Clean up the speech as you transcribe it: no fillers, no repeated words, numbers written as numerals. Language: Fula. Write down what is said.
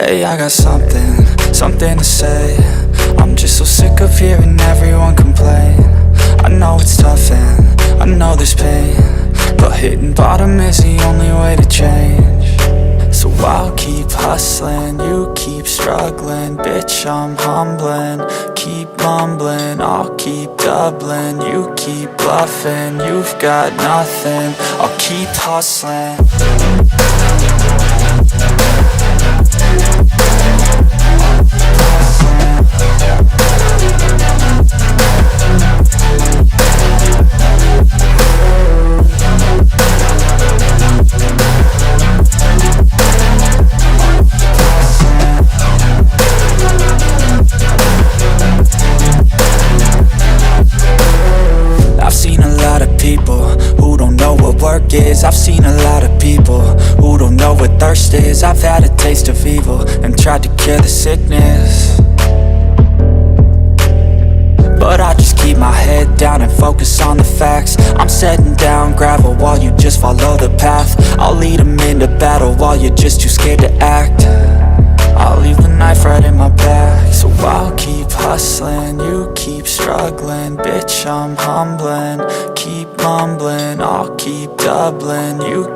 Hey, I got something to say. I'm just so sick of hearing everyone complain. I know it's tough and I know there's pain, but hitting bottom is the only way to change. So I'll keep hustling, you keep struggling. Bitch, I'm humbling, keep mumbling. I'll keep doubling, you keep bluffing. You've got nothing, I'll keep hustling. I've seen a lot of people who don't know what thirst is. I've had a taste of evil and tried to cure the sickness, but I just keep my head down and focus on the facts. I'm setting down gravel while you just follow the path. I'll lead them into battle while you're just too scared to act. I'll leave the knife right in my back. So I'll keep hustling, you keep struggling. Bitch, I'm humbling, keep mumbling. I'll keep doubling, you